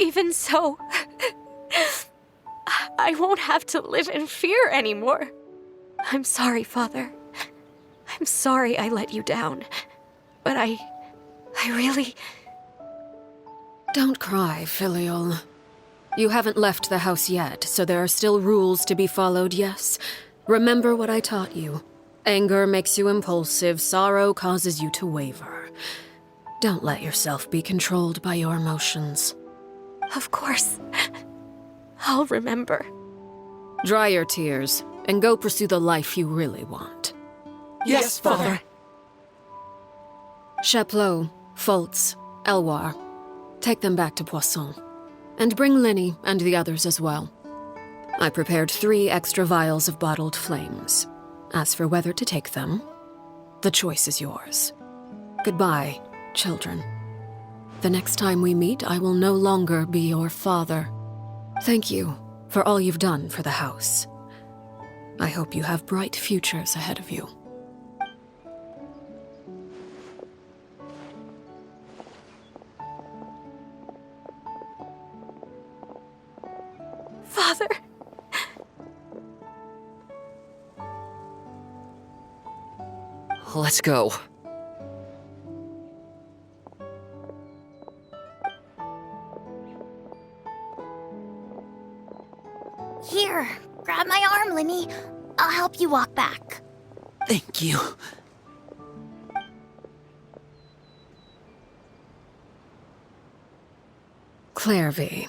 Even so, I won't have to live in fear anymore. I'm sorry, Father. I'm sorry I let you down. But I really... Don't cry, Filial. You haven't left the house yet, so there are still rules to be followed, yes? Remember what I taught you. Anger makes you impulsive, sorrow causes you to waver. Don't let yourself be controlled by your emotions. Of course. I'll remember. Dry your tears, and go pursue the life you really want. Yes, Father. Chaplot, Foltz, Elwar. Take them back to Poisson. And bring Linny and the others as well. I prepared 3 extra vials of bottled flames. As for whether to take them, the choice is yours. Goodbye, children. The next time we meet, I will no longer be your father. Thank you for all you've done for the house. I hope you have bright futures ahead of you. Father! Let's go. Here, grab my arm, Linny. I'll help you walk back. Thank you. Clairvy.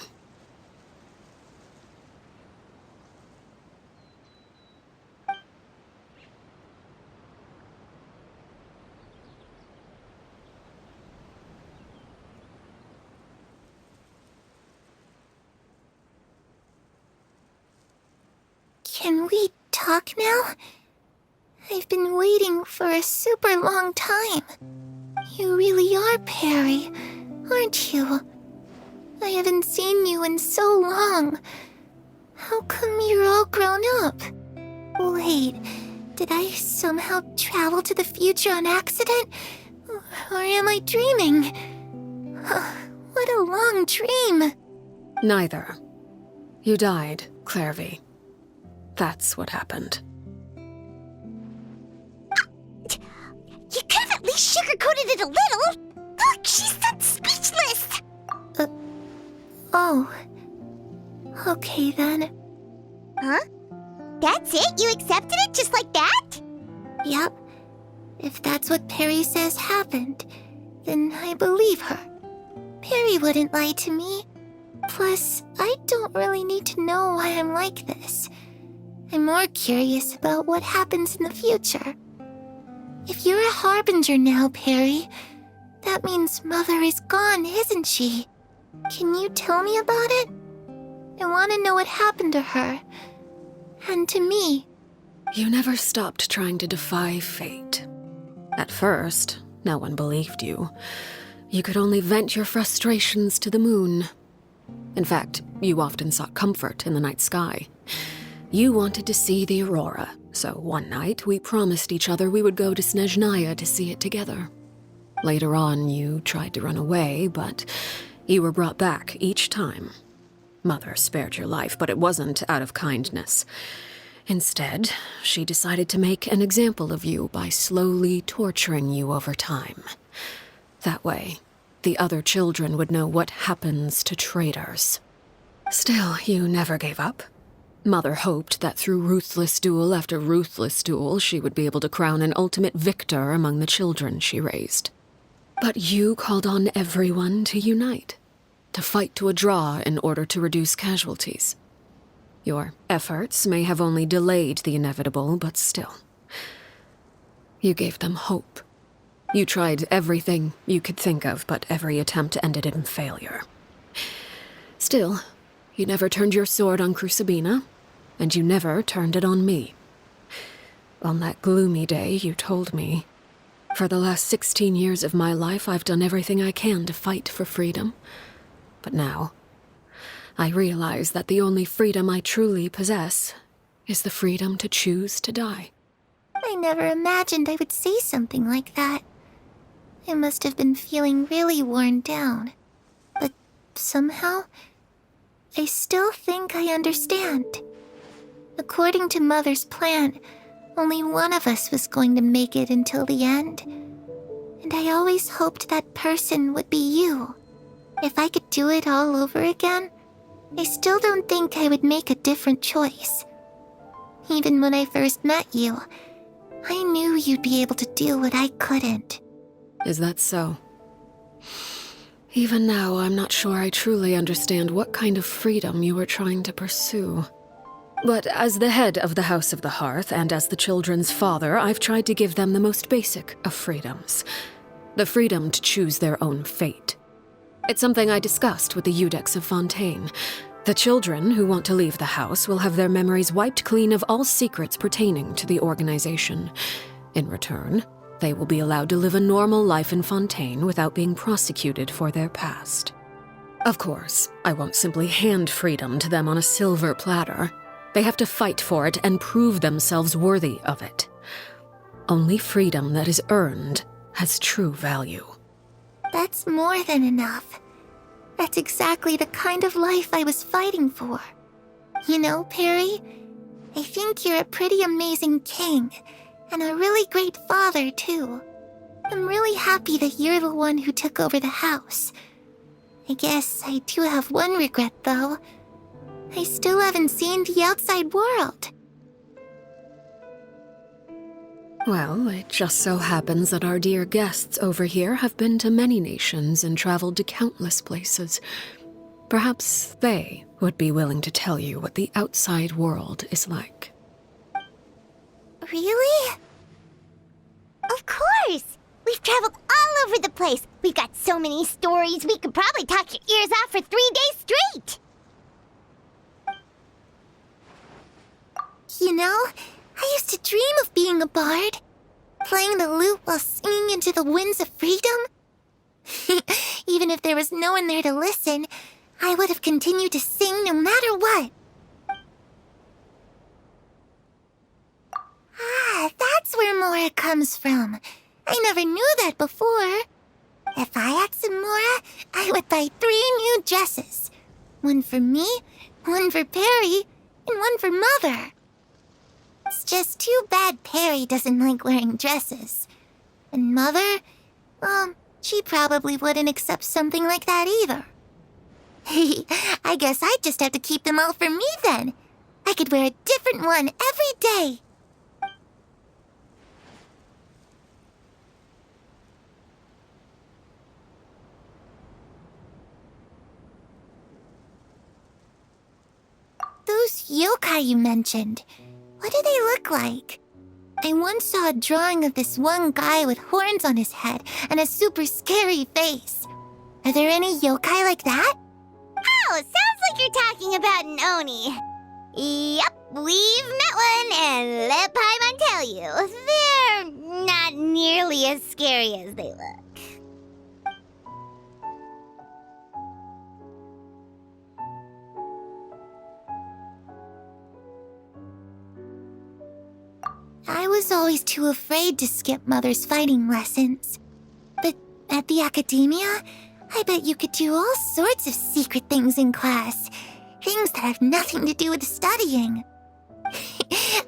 Can we talk now? I've been waiting for a super long time. You really are Perry, aren't you? I haven't seen you in so long. How come you're all grown up? Wait, did I somehow travel to the future on accident? Or am I dreaming? What a long dream. Neither. You died, Clairvy. That's what happened. You could have at least sugarcoated it a little. Look, she's that speechless. Oh. Okay then. Huh? That's it? You accepted it just like that? Yep. If that's what Perry says happened, then I believe her. Perry wouldn't lie to me. Plus, I don't really need to know why I'm like this. I'm more curious about what happens in the future. If you're a harbinger now, Perry, that means Mother is gone, isn't she? Can you tell me about it? I want to know what happened to her. And to me. You never stopped trying to defy fate. At first, no one believed you. You could only vent your frustrations to the moon. In fact, you often sought comfort in the night sky. You wanted to see the aurora, so one night we promised each other we would go to Snezhnaya to see it together. Later on, you tried to run away, but you were brought back each time. Mother spared your life, but it wasn't out of kindness. Instead, she decided to make an example of you by slowly torturing you over time. That way, the other children would know what happens to traitors. Still, you never gave up. Mother hoped that through ruthless duel after ruthless duel, she would be able to crown an ultimate victor among the children she raised. But you called on everyone to unite, to fight to a draw in order to reduce casualties. Your efforts may have only delayed the inevitable, but still. You gave them hope. You tried everything you could think of, but every attempt ended in failure. Still, you never turned your sword on Crucibina, and you never turned it on me. On that gloomy day, you told me, "For the last 16 years of my life, I've done everything I can to fight for freedom. But now, I realize that the only freedom I truly possess is the freedom to choose to die." I never imagined I would say something like that. I must have been feeling really worn down. But somehow, I still think I understand. According to Mother's plan, only one of us was going to make it until the end. And I always hoped that person would be you. If I could do it all over again, I still don't think I would make a different choice. Even when I first met you, I knew you'd be able to do what I couldn't. Is that so? Even now, I'm not sure I truly understand what kind of freedom you were trying to pursue. But as the head of the House of the Hearth and as the children's father, I've tried to give them the most basic of freedoms. The freedom to choose their own fate. It's something I discussed with the Iudex of Fontaine. The children who want to leave the house will have their memories wiped clean of all secrets pertaining to the organization. In return, they will be allowed to live a normal life in Fontaine without being prosecuted for their past. Of course, I won't simply hand freedom to them on a silver platter. They have to fight for it and prove themselves worthy of it. Only freedom that is earned has true value. That's more than enough. That's exactly the kind of life I was fighting for. You know, Perry, I think you're a pretty amazing king, and a really great father, too. I'm really happy that you're the one who took over the house. I guess I do have one regret, though. I still haven't seen the outside world. Well, it just so happens that our dear guests over here have been to many nations and traveled to countless places. Perhaps they would be willing to tell you what the outside world is like. Really? Of course! We've traveled all over the place. We've got so many stories, we could probably talk your ears off for 3 days straight! You know, I used to dream of being a bard. Playing the lute while singing into the winds of freedom. Even if there was no one there to listen, I would have continued to sing no matter what. Ah, that's where Mora comes from. I never knew that before. If I had some Mora, I would buy 3 new dresses. One for me, one for Perry, and one for Mother. It's just too bad Perry doesn't like wearing dresses. And Mother, well, she probably wouldn't accept something like that either. I guess I'd just have to keep them all for me then. I could wear a different one every day. Those yokai you mentioned, what do they look like? I once saw a drawing of this one guy with horns on his head and a super scary face. Are there any yokai like that? Oh, sounds like you're talking about an Oni. Yep, we've met one, and let Paimon tell you, they're not nearly as scary as they look. I was always too afraid to skip Mother's fighting lessons. But at the academia, I bet you could do all sorts of secret things in class. Things that have nothing to do with studying.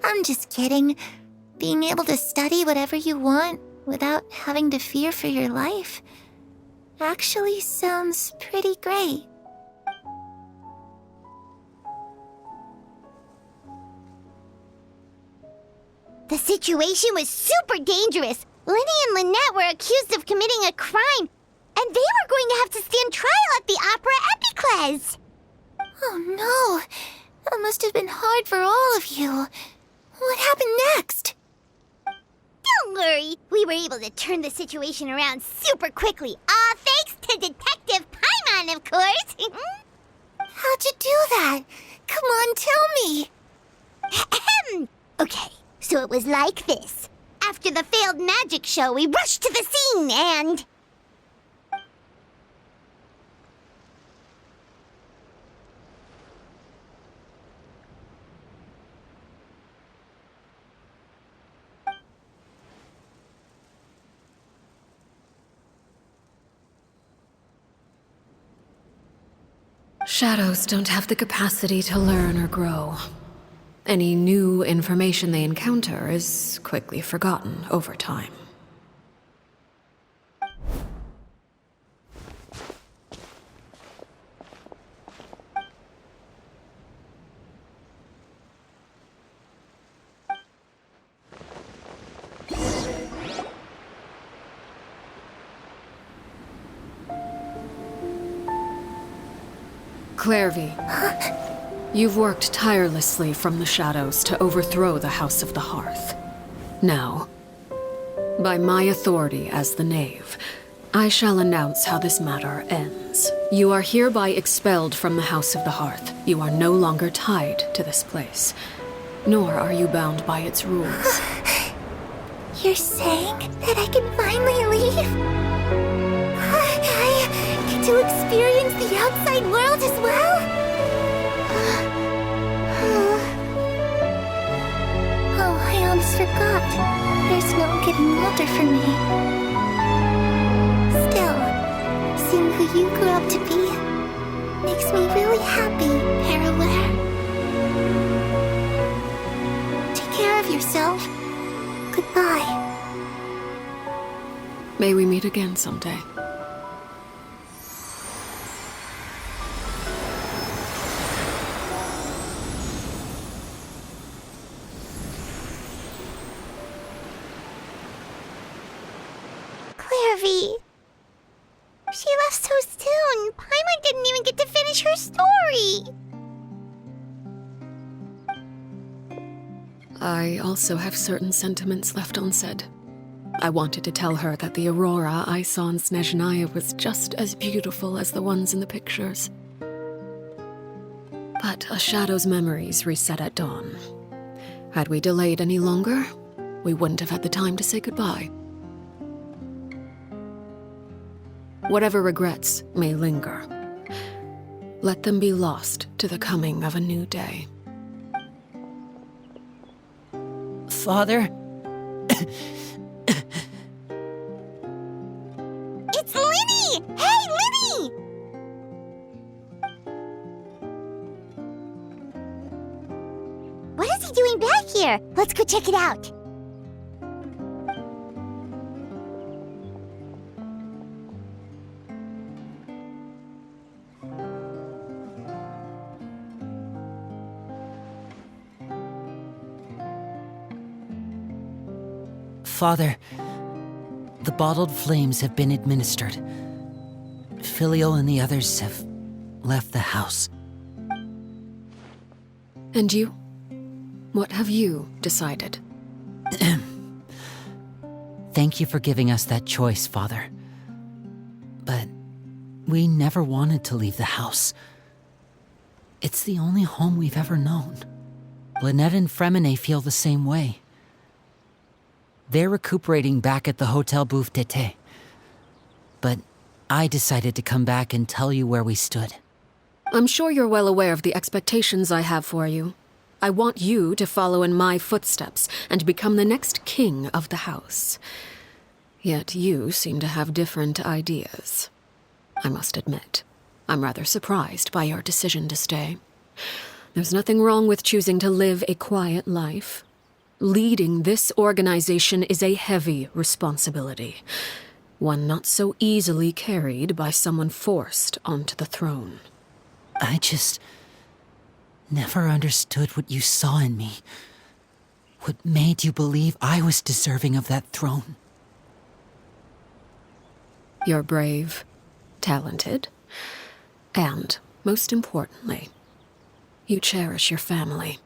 I'm just kidding. Being able to study whatever you want without having to fear for your life actually sounds pretty great. The situation was super dangerous. Lenny and Lynette were accused of committing a crime, and they were going to have to stand trial at the Opera Epicles. Oh no, that must have been hard for all of you. What happened next? Don't worry, we were able to turn the situation around super quickly, all thanks to Detective Paimon, of course. How'd you do that? Come on, tell me. Okay, so it was like this. After the failed magic show, we rushed to the scene and... Shadows don't have the capacity to learn or grow. Any new information they encounter is quickly forgotten over time. Clairvy, you've worked tirelessly from the shadows to overthrow the House of the Hearth. Now, by my authority as the Knave, I shall announce how this matter ends. You are hereby expelled from the House of the Hearth. You are no longer tied to this place, nor are you bound by its rules. You're saying that I can finally leave? I get to experience the outside world as well? Oh, I almost forgot. There's no getting older for me. Still, seeing who you grew up to be makes me really happy, Parallel. Take care of yourself. Goodbye. May we meet again someday. Clairvy. She left so soon. Paimon didn't even get to finish her story. I also have certain sentiments left unsaid. I wanted to tell her that the aurora I saw in Snezhnaya was just as beautiful as the ones in the pictures. But a shadow's memories reset at dawn. Had we delayed any longer, we wouldn't have had the time to say goodbye. Whatever regrets may linger, let them be lost to the coming of a new day. Father? It's Linny! Hey, Linny! What is he doing back here? Let's go check it out. Father, the bottled flames have been administered. Filial and the others have left the house. And you? What have you decided? Thank you for giving us that choice, Father. But we never wanted to leave the house. It's the only home we've ever known. Lynette and Fremine feel the same way. They're recuperating back at the Hotel Bouffe d'été. But I decided to come back and tell you where we stood. I'm sure you're well aware of the expectations I have for you. I want you to follow in my footsteps and become the next king of the house. Yet you seem to have different ideas. I must admit, I'm rather surprised by your decision to stay. There's nothing wrong with choosing to live a quiet life. Leading this organization is a heavy responsibility, one not so easily carried by someone forced onto the throne. I just never understood what you saw in me. What made you believe I was deserving of that throne? You're brave, talented, and, most importantly, you cherish your family.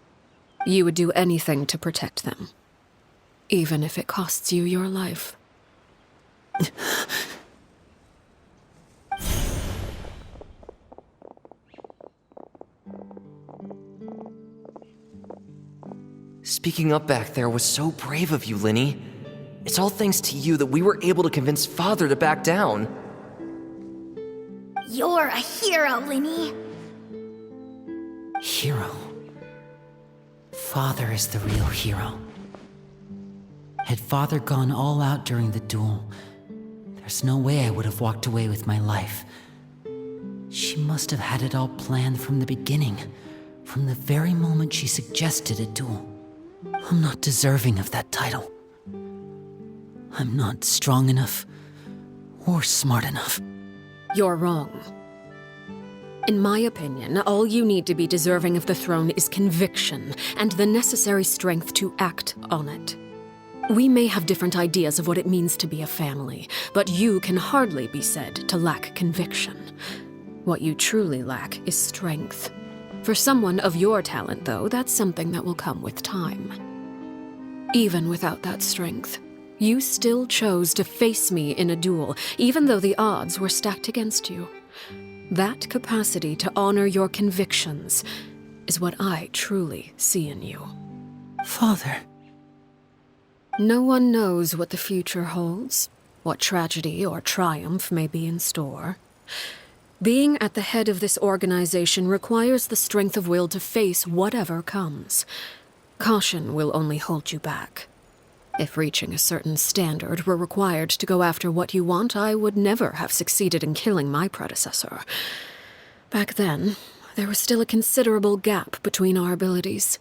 You would do anything to protect them, even if it costs you your life. Speaking up back there was so brave of you, Linny. It's all thanks to you that we were able to convince Father to back down. You're a hero, Linny. Hero. Father is the real hero. Had Father gone all out during the duel, there's no way I would have walked away with my life. She must have had it all planned from the beginning, from the very moment she suggested a duel. I'm not deserving of that title. I'm not strong enough or smart enough. You're wrong. In my opinion, all you need to be deserving of the throne is conviction and the necessary strength to act on it. We may have different ideas of what it means to be a family, but you can hardly be said to lack conviction. What you truly lack is strength. For someone of your talent, though, that's something that will come with time. Even without that strength, you still chose to face me in a duel, even though the odds were stacked against you. That capacity to honor your convictions is what I truly see in you. Father. No one knows what the future holds, what tragedy or triumph may be in store. Being at the head of this organization requires the strength of will to face whatever comes. Caution will only hold you back. If reaching a certain standard were required to go after what you want, I would never have succeeded in killing my predecessor. Back then, there was still a considerable gap between our abilities.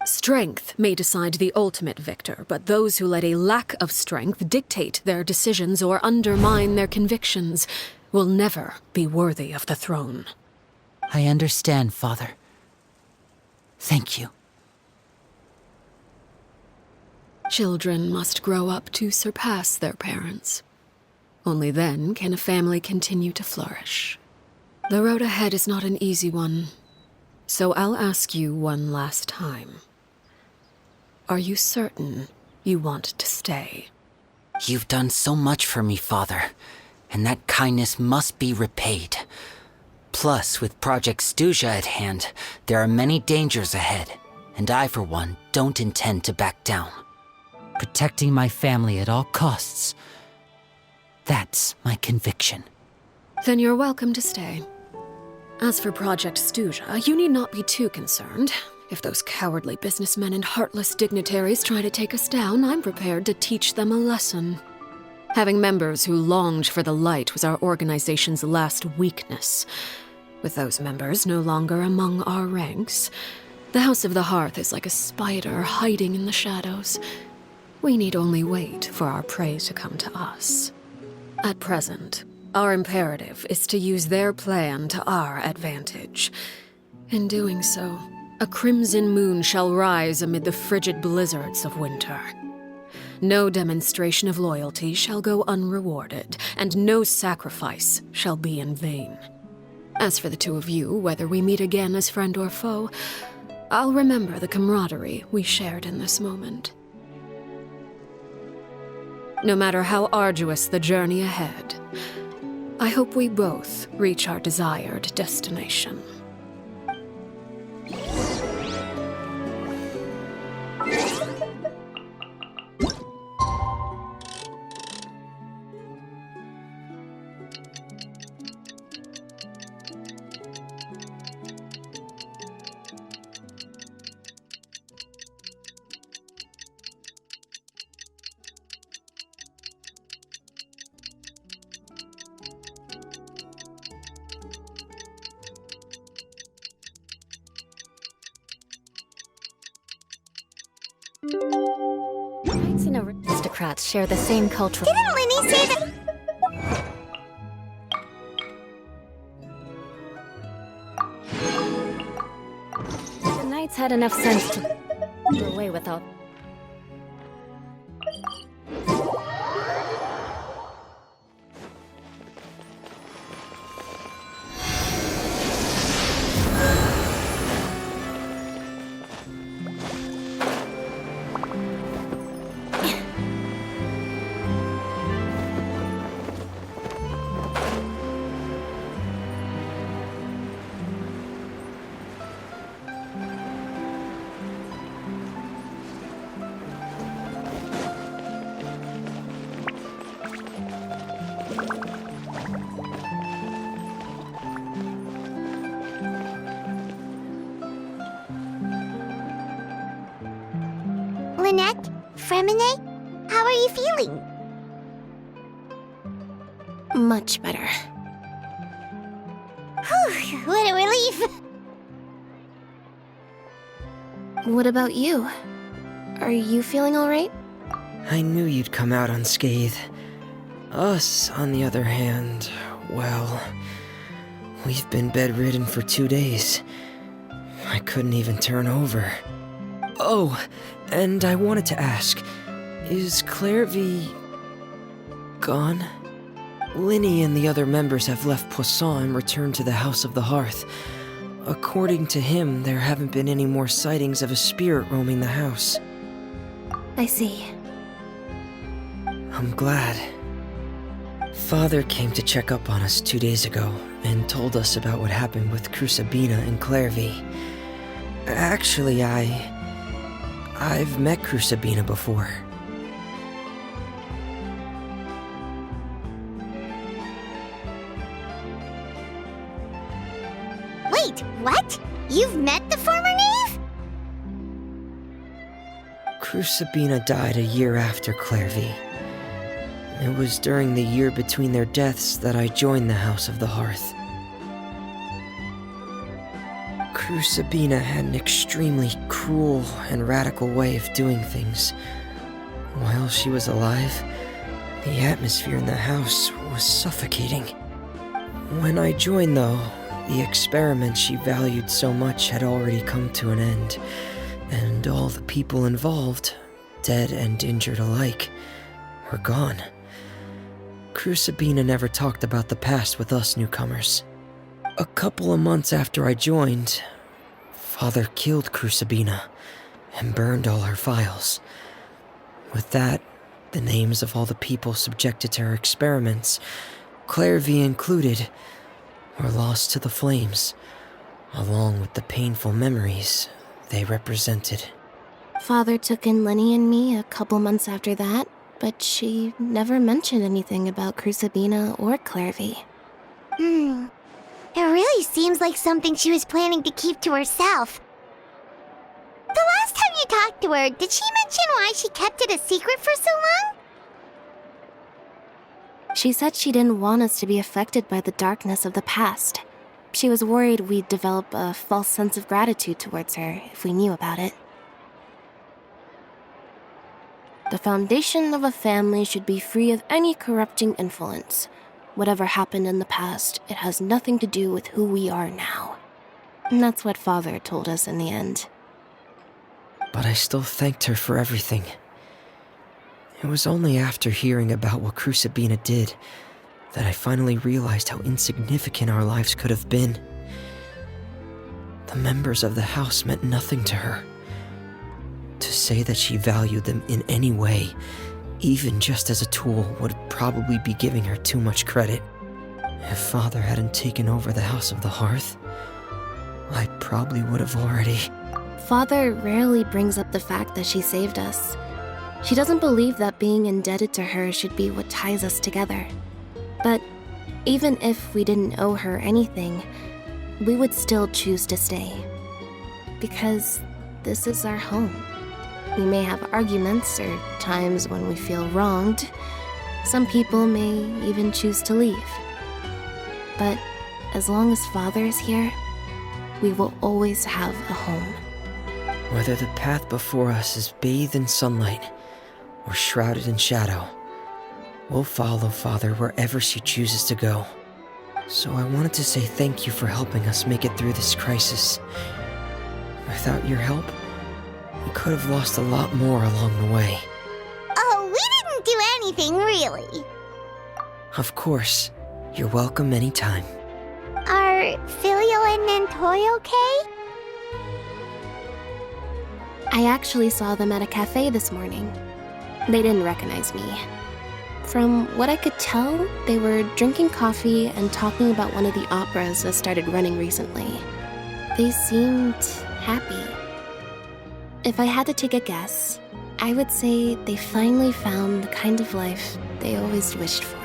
Strength may decide the ultimate victor, but those who let a lack of strength dictate their decisions or undermine their convictions will never be worthy of the throne. I understand, Father. Thank you. Children must grow up to surpass their parents. Only then can a family continue to flourish. The road ahead is not an easy one, so I'll ask you one last time. Are you certain you want to stay? You've done so much for me, Father, and that kindness must be repaid. Plus, with Project Stuja at hand, there are many dangers ahead, and I, for one, don't intend to back down. Protecting my family at all costs. That's my conviction. Then you're welcome to stay. As for Project Stuja, you need not be too concerned. If those cowardly businessmen and heartless dignitaries try to take us down, I'm prepared to teach them a lesson. Having members who longed for the light was our organization's last weakness. With those members no longer among our ranks, the House of the Hearth is like a spider hiding in the shadows. We need only wait for our prey to come to us. At present, our imperative is to use their plan to our advantage. In doing so, a crimson moon shall rise amid the frigid blizzards of winter. No demonstration of loyalty shall go unrewarded, and no sacrifice shall be in vain. As for the two of you, whether we meet again as friend or foe, I'll remember the camaraderie we shared in this moment. No matter how arduous the journey ahead, I hope we both reach our desired destination. Knights and aristocrats share the same cultural... Didn't Linny say that? The knights had enough sense to go away without... Lynette? Fremine? How are you feeling? Much better. what a relief. What about you? Are you feeling alright? I knew you'd come out unscathed. Us, on the other hand, well, we've been bedridden for 2 days. I couldn't even turn over. Oh, and I wanted to ask, is Clairvy gone? Linny and the other members have left Poisson and returned to the House of the Hearth. According to him, there haven't been any more sightings of a spirit roaming the house. I see. I'm glad. Father came to check up on us 2 days ago and told us about what happened with Crusabina and Clairvy. Actually, I've met Crusabina before. Wait, what? You've met the former knave? Crusabina died a year after Clairvy. It was during the year between their deaths that I joined the House of the Hearth. Crusabina had an extremely cruel and radical way of doing things. While she was alive, the atmosphere in the house was suffocating. When I joined, though, the experiment she valued so much had already come to an end, and all the people involved, dead and injured alike, were gone. Crusabina never talked about the past with us newcomers. A couple of months after I joined, Father killed Crusabina and burned all her files. With that, the names of all the people subjected to her experiments, Clairvy included, were lost to the flames, along with the painful memories they represented. Father took in Lenny and me a couple months after that, but she never mentioned anything about Crusabina or Clairvy. It really seems like something she was planning to keep to herself. The last time you talked to her, did she mention why she kept it a secret for so long? She said she didn't want us to be affected by the darkness of the past. She was worried we'd develop a false sense of gratitude towards her if we knew about it. The foundation of a family should be free of any corrupting influence. Whatever happened in the past, it has nothing to do with who we are now. And that's what Father told us in the end. But I still thanked her for everything. It was only after hearing about what Crusabina did that I finally realized how insignificant our lives could have been. The members of the house meant nothing to her. To say that she valued them in any way, even just as a tool, would probably be giving her too much credit. If Father hadn't taken over the House of the Hearth, I probably would have already... Father rarely brings up the fact that she saved us. She doesn't believe that being indebted to her should be what ties us together. But even if we didn't owe her anything, we would still choose to stay. Because this is our home. We may have arguments or times when we feel wronged. Some people may even choose to leave. But as long as Father is here, we will always have a home. Whether the path before us is bathed in sunlight or shrouded in shadow, we'll follow Father wherever she chooses to go. So I wanted to say thank you for helping us make it through this crisis. Without your help, we could have lost a lot more along the way. Oh, we didn't do anything, really. Of course. You're welcome anytime. Are Filial and Nantoy okay? I actually saw them at a cafe this morning. They didn't recognize me. From what I could tell, they were drinking coffee and talking about one of the operas that started running recently. They seemed happy. If I had to take a guess, I would say they finally found the kind of life they always wished for.